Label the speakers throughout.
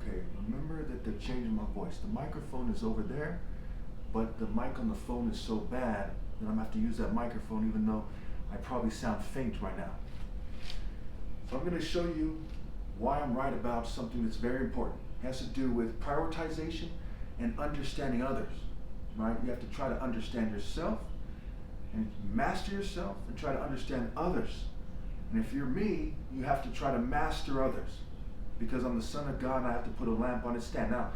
Speaker 1: Okay, remember that they're changing my voice. The microphone is over there, but the mic on the phone is so bad that I'm gonna have to use that microphone even though I probably sound faint right now. So I'm gonna show you why I'm right about something that's very important. It has to do with prioritization and understanding others, right? You have to try to understand yourself and master yourself and try to understand others. And if you're me, you have to try to master others because I'm the Son of God and I have to put a lamp on its stand. Now,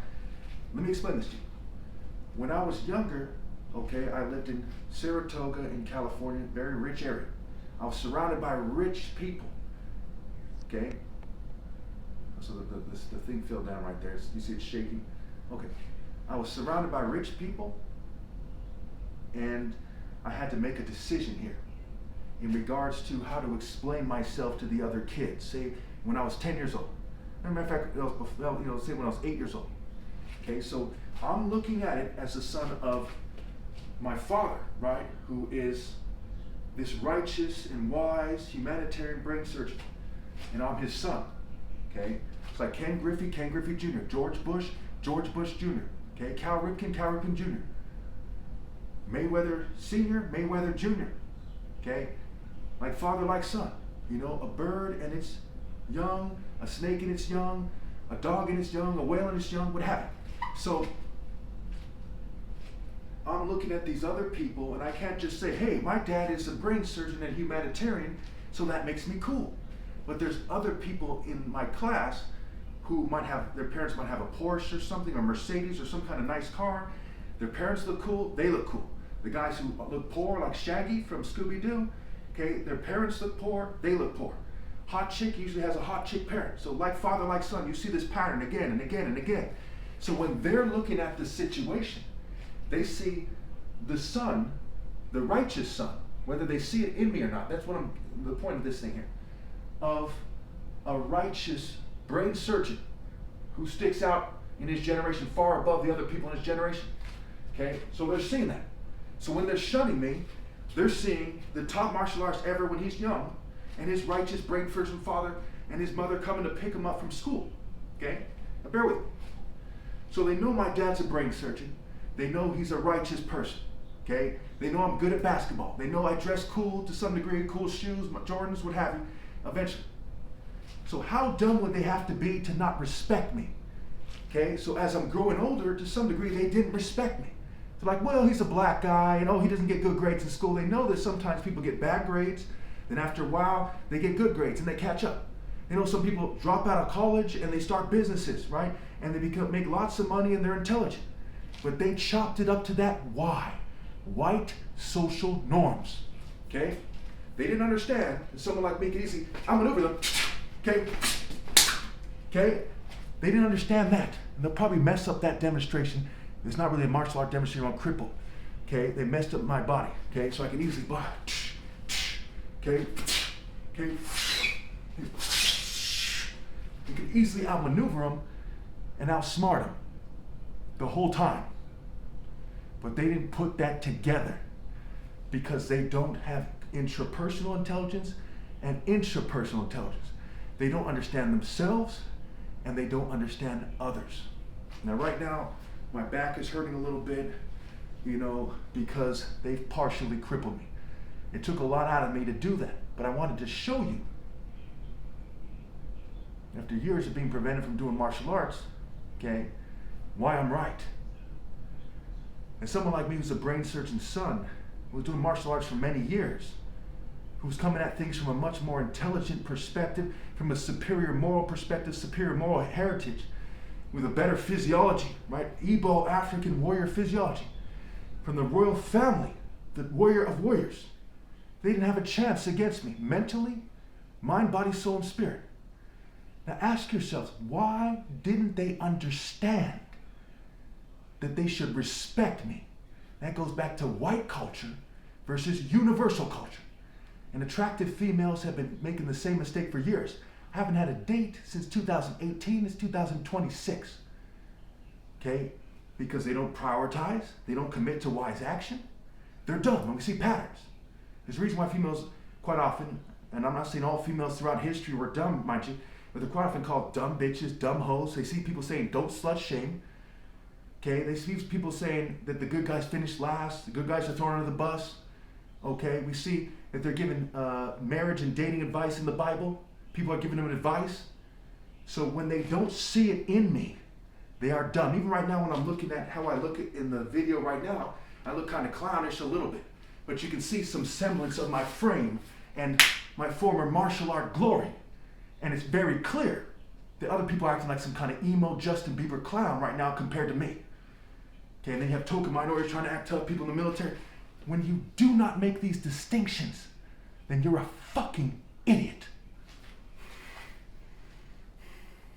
Speaker 1: let me explain this to you. When I was younger, okay, I lived in Saratoga in California, very rich area. I was surrounded by rich people, okay? So the thing fell down right there. You see it shaking? Okay. I was surrounded by rich people and I had to make a decision here in regards to how to explain myself to the other kids. Say when I was 10 years old. As a matter of fact, say when I was 8 years old. Okay, so I'm looking at it as the son of my father, right, who is this righteous and wise humanitarian brain surgeon, and I'm his son. Okay, it's like Ken Griffey Jr., George Bush Jr., okay, Cal Ripken Jr., Mayweather Sr., Mayweather Jr., okay, like father, like son, you know, a bird and its young, a snake and its young, a dog and its young, a whale and its young, what have you. So I'm looking at these other people and I can't just say, hey, my dad is a brain surgeon and humanitarian, so that makes me cool. But there's other people in my class who might have, their parents might have a Porsche or something, or Mercedes or some kind of nice car. Their parents look cool, they look cool. The guys who look poor, like Shaggy from Scooby-Doo, okay, their parents look poor, they look poor. Hot chick usually has a hot chick parent. So like father, like son, you see this pattern again and again and again. So when they're looking at the situation, they see the son, the righteous son, whether they see it in me or not. That's what the point of this thing here. Of a righteous brain surgeon who sticks out in his generation far above the other people in his generation. Okay, so they're seeing that. So when they're shunning me, they're seeing the top martial artist ever when he's young, and his righteous brain surgeon father and his mother coming to pick him up from school. Okay, now bear with me. So they know my dad's a brain surgeon. They know he's a righteous person. Okay, they know I'm good at basketball. They know I dress cool to some degree, cool shoes, my Jordans, what have you, eventually. So how dumb would they have to be to not respect me? Okay, so as I'm growing older, to some degree, they didn't respect me. They're like, well, he's a black guy, and oh, he doesn't get good grades in school. They know that sometimes people get bad grades, then after a while, they get good grades and they catch up. You know, some people drop out of college and they start businesses, right? And they make lots of money and they're intelligent. But they chopped it up to that why? White social norms, okay? They didn't understand that someone like me could easily, I'm maneuver them, okay? Okay? They didn't understand that. And they'll probably mess up that demonstration. It's not really a martial art demonstration on cripple, okay? They messed up my body, okay? So I can easily, okay? Okay? You can easily outmaneuver them and outsmart them the whole time. But they didn't put that together because they don't have intrapersonal intelligence and intrapersonal intelligence. They don't understand themselves and they don't understand others. Now right now, my back is hurting a little bit, you know, because they've partially crippled me. It took a lot out of me to do that, but I wanted to show you, after years of being prevented from doing martial arts, okay, why I'm right. And someone like me who's a brain surgeon's son, who was doing martial arts for many years, who's coming at things from a much more intelligent perspective, from a superior moral perspective, superior moral heritage, with a better physiology, right? Igbo African warrior physiology, from the royal family, the warrior of warriors. They didn't have a chance against me, mentally, mind, body, soul, and spirit. Now ask yourselves, why didn't they understand that they should respect me? That goes back to white culture versus universal culture. And attractive females have been making the same mistake for years. I haven't had a date since 2018, it's 2026. Okay? Because they don't prioritize, they don't commit to wise action. They're dumb, and we see patterns. There's a reason why females quite often, and I'm not saying all females throughout history were dumb, mind you, But they're quite often called dumb bitches, dumb hoes. They see people saying, don't slut shame. Okay, they see people saying that the good guys finish last, the good guys are thrown under the bus. Okay, we see that they're giving marriage and dating advice in the Bible. People are giving them advice. So when they don't see it in me, they are dumb. Even right now when I'm looking at how I look in the video right now, I look kind of clownish a little bit. But you can see some semblance of my frame and my former martial art glory. And it's very clear that other people are acting like some kind of emo Justin Bieber clown right now compared to me. Okay, and then you have token minorities trying to act tough, people in the military. When you do not make these distinctions, then you're a fucking idiot.